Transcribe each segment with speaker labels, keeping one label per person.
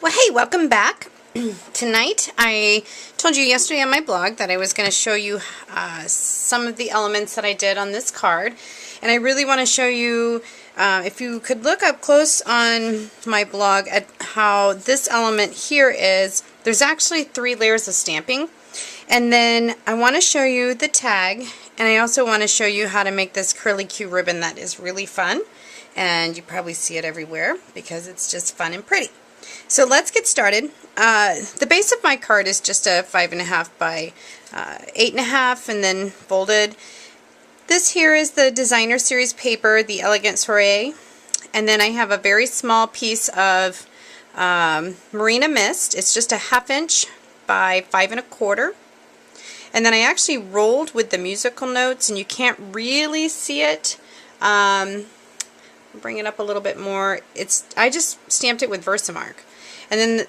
Speaker 1: Well, hey, welcome back. Tonight, I told you yesterday on my blog that I was going to show you some of the elements that I did on this card. And I really want to show you, if you could look up close on my blog at how this element here is, there's actually 3 layers of stamping. And then I want to show you the tag, and I also want to show you how to make this curly Q ribbon that is really fun. And you probably see it everywhere because it's just fun and pretty. So let's get started. The base of my card is just a 5.5 by 8.5 and then folded. This here is the designer series paper, the Elegant Soiree. And then I have a very small piece of Marina Mist. It's just a 1/2 inch by 5 1/4. And then I actually rolled with the musical notes, and you can't really see it. Bring it up a little bit more. I just stamped it with Versamark. And then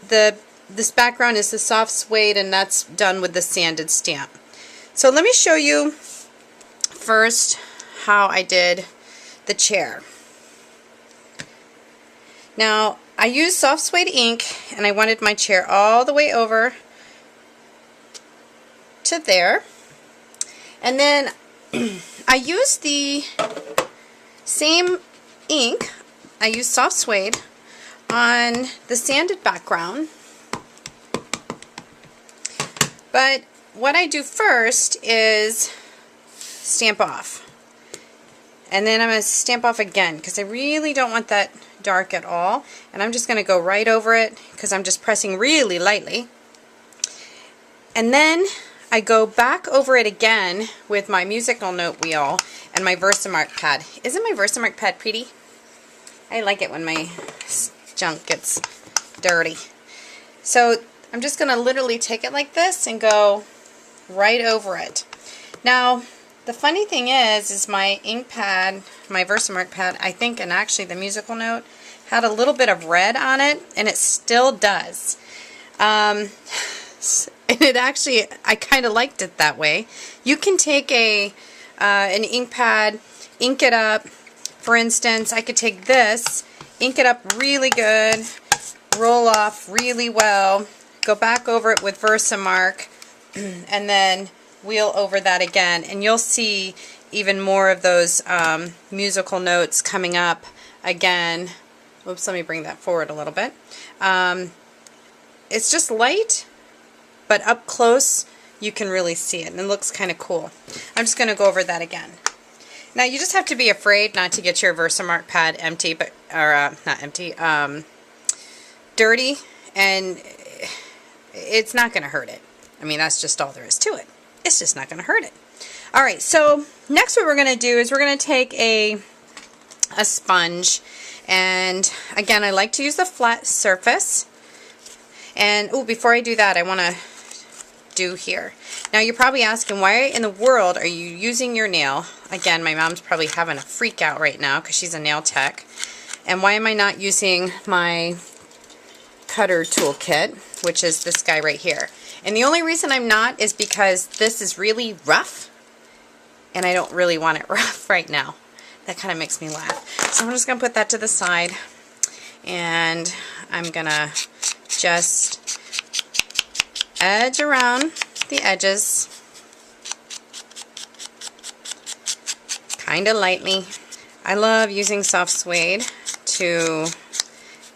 Speaker 1: this background is the soft suede, and that's done with the sanded stamp. So let me show you first how I did the chair. Now, I used soft suede ink, and I wanted my chair all the way over to there. And then I used the same ink, I used soft suede on the sanded background. But what I do first is stamp off. And then I'm going to stamp off again because I really don't want that dark at all. And I'm just going to go right over it because I'm just pressing really lightly. And then I go back over it again with my musical note wheel and my Versamark pad. Isn't my Versamark pad pretty? I like it when my junk gets dirty. So I'm just going to literally take it like this and go right over it. Now, the funny thing is my ink pad, my Versamark pad, I think, and actually the musical note, had a little bit of red on it, and it still does. And it actually, I kind of liked it that way. You can take an ink pad, ink it up. For instance, I could take this, ink it up really good, roll off really well, go back over it with Versamark, and then wheel over that again, and you'll see even more of those musical notes coming up again. Oops, let me bring that forward a little bit. It's just light, but up close you can really see it, and it looks kind of cool. I'm just going to go over that again. Now you just have to be afraid not to get your Versamark pad empty, not empty, dirty, and it's not going to hurt it. I mean, that's just all there is to it. It's just not going to hurt it. Alright, so next what we're going to do is we're going to take a sponge, and again, I like to use the flat surface. And before I do that, I want to do here. Now you're probably asking, why in the world are you using your nail? Again, my mom's probably having a freak out right now because she's a nail tech. And why am I not using my cutter toolkit, which is this guy right here? And the only reason I'm not is because this is really rough, and I don't really want it rough right now. That kind of makes me laugh. So I'm just going to put that to the side, and I'm going to just edge around the edges kind of lightly. I love using soft suede to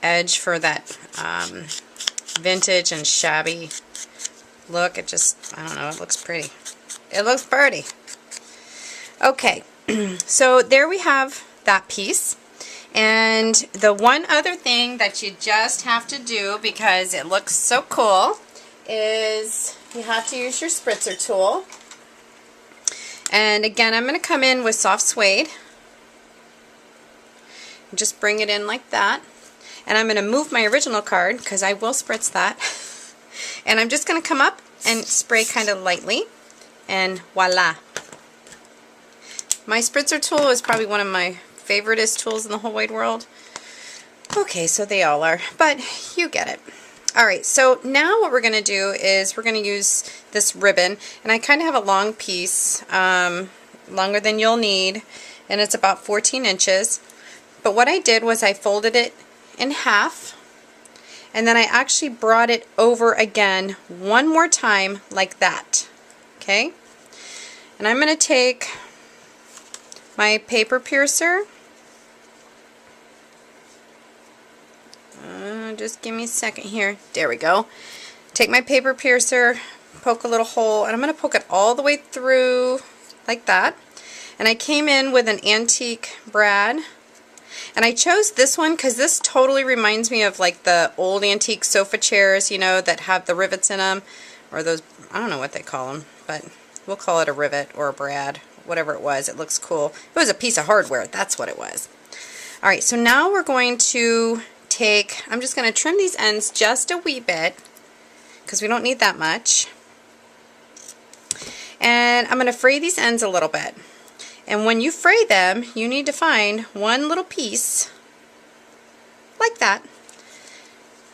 Speaker 1: edge for that vintage and shabby look. It just, I don't know, it looks pretty. It looks pretty. Okay, so there we have that piece. And the one other thing that you just have to do, because it looks so cool, is you have to use your spritzer tool. And again, I'm going to come in with soft suede. Just bring it in like that. And I'm going to move my original card, because I will spritz that. And I'm just going to come up and spray kind of lightly. And voila. My spritzer tool is probably one of my favoriteest tools in the whole wide world. Okay, so they all are, but you get it. Alright, so now what we're going to do is we're going to use this ribbon, and I kind of have a long piece, longer than you'll need, and it's about 14 inches. But what I did was I folded it in half, and then I actually brought it over again one more time like that. Okay? And I'm going to take my paper piercer. Just give me a second here. There we go. Take my paper piercer, poke a little hole, and I'm going to poke it all the way through like that. And I came in with an antique brad. And I chose this one because this totally reminds me of like the old antique sofa chairs, you know, that have the rivets in them. Or those, I don't know what they call them, but we'll call it a rivet or a brad, whatever it was. It looks cool. It was a piece of hardware. That's what it was. Alright, so now we're going to take, I'm just going to trim these ends just a wee bit because we don't need that much. And I'm going to fray these ends a little bit. And when you fray them, you need to find one little piece like that.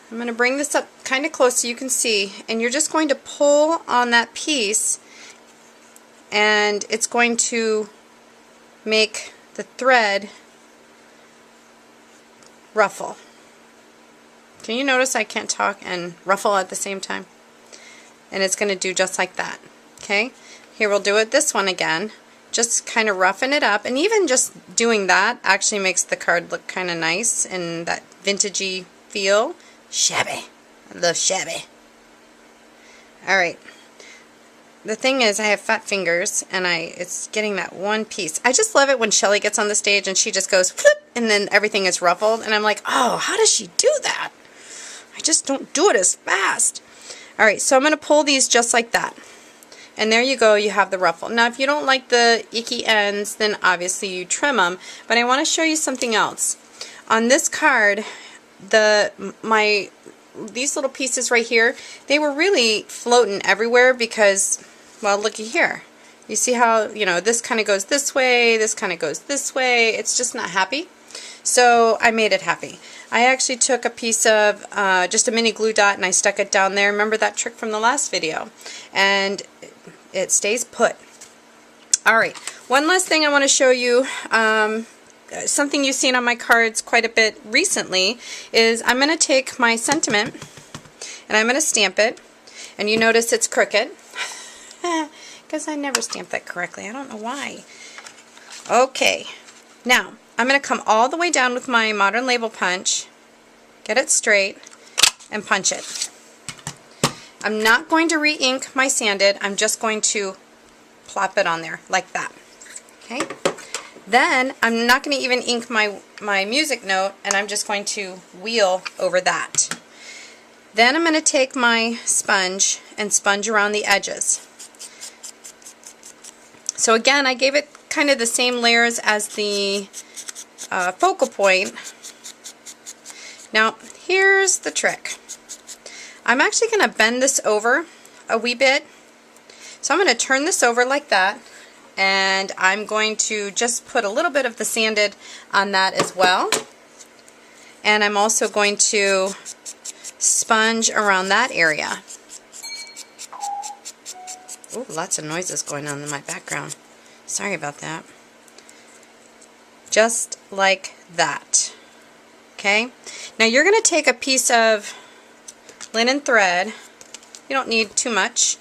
Speaker 1: I'm going to bring this up kind of close so you can see, and you're just going to pull on that piece, and it's going to make the thread ruffle. Can you notice I can't talk and ruffle at the same time? And it's going to do just like that. Okay? Here we'll do it this one again. Just kind of roughen it up, and even just doing that actually makes the card look kind of nice in that vintagey feel. Shabby. I love shabby. Alright. The thing is, I have fat fingers, and it's getting that one piece. I just love it when Shelly gets on the stage and she just goes flip, and then everything is ruffled, and I'm like, oh, how does she do that? I just don't do it as fast. Alright, so I'm going to pull these just like that. And there you go, you have the ruffle. Now if you don't like the icky ends, then obviously you trim them. But I want to show you something else. On this card, these little pieces right here, they were really floating everywhere because, well, looky here. You see how, you know, this kind of goes this way, this kind of goes this way. It's just not happy. So I made it happy. I actually took a piece of just a mini glue dot and I stuck it down there. Remember that trick from the last video? And it stays put. Alright, one last thing I want to show you, something you've seen on my cards quite a bit recently, is I'm going to take my sentiment and I'm going to stamp it, and you notice it's crooked because I never stamped that correctly. I don't know why. Okay, now I'm going to come all the way down with my modern label punch, get it straight, and punch it. I'm not going to re-ink my sanded, I'm just going to plop it on there like that. Okay? Then I'm not going to even ink my music note, and I'm just going to wheel over that. Then I'm going to take my sponge and sponge around the edges. So again, I gave it kind of the same layers as the focal point. Now here's the trick. I'm actually going to bend this over a wee bit. So I'm going to turn this over like that, and I'm going to just put a little bit of the sanded on that as well. And I'm also going to sponge around that area. Oh, lots of noises going on in my background. Sorry about that. Just like that. Okay? Now you're going to take a piece of linen thread, you don't need too much,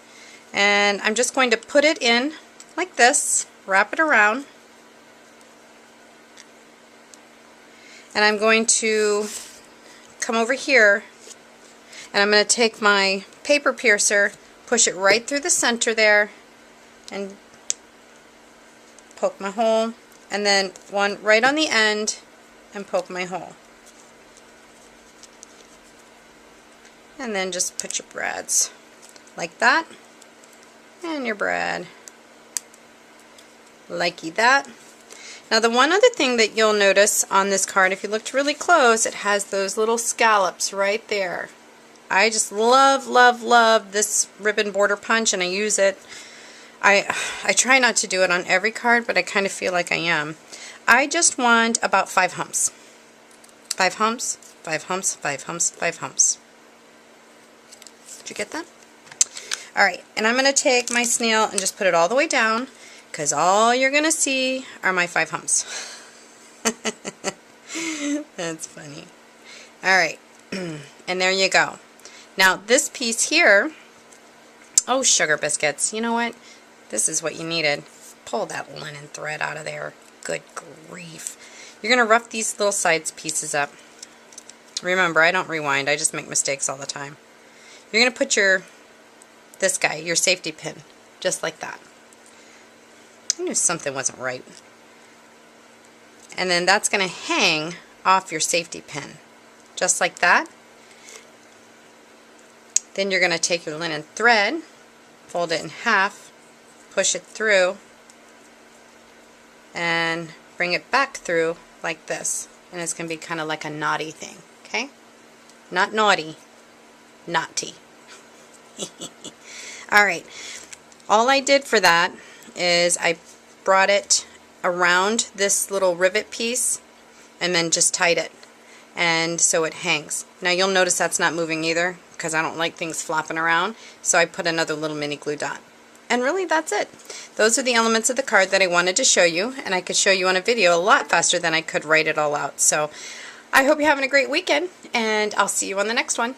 Speaker 1: and I'm just going to put it in like this, wrap it around, and I'm going to come over here and I'm going to take my paper piercer, push it right through the center there, and poke my hole, and then one right on the end and poke my hole. And then just put your brads like that, and your brad likey that. Now the one other thing that you'll notice on this card, if you looked really close, it has those little scallops right there. I just love, love, love this ribbon border punch, and I use it. I try not to do it on every card, but I kind of feel like I am. I just want about 5 humps. 5 humps, 5 humps, 5 humps, 5 humps. Did you get that? Alright, and I'm going to take my snail and just put it all the way down, because all you're going to see are my 5 humps. That's funny. Alright, And there you go. Now this piece here, oh sugar biscuits, you know what? This is what you needed. Pull that linen thread out of there. Good grief. You're going to rough these little sides pieces up. Remember, I don't rewind. I just make mistakes all the time. You're going to put this guy, your safety pin, just like that. I knew something wasn't right. And then that's going to hang off your safety pin, just like that. Then you're going to take your linen thread, fold it in half, push it through, and bring it back through like this. And it's going to be kind of like a knotty thing, okay? Not naughty, knotty. Alright, all I did for that is I brought it around this little rivet piece and then just tied it, and so it hangs. Now you'll notice that's not moving either because I don't like things flopping around, so I put another little mini glue dot. And really that's it. Those are the elements of the card that I wanted to show you, and I could show you on a video a lot faster than I could write it all out. So I hope you're having a great weekend, and I'll see you on the next one.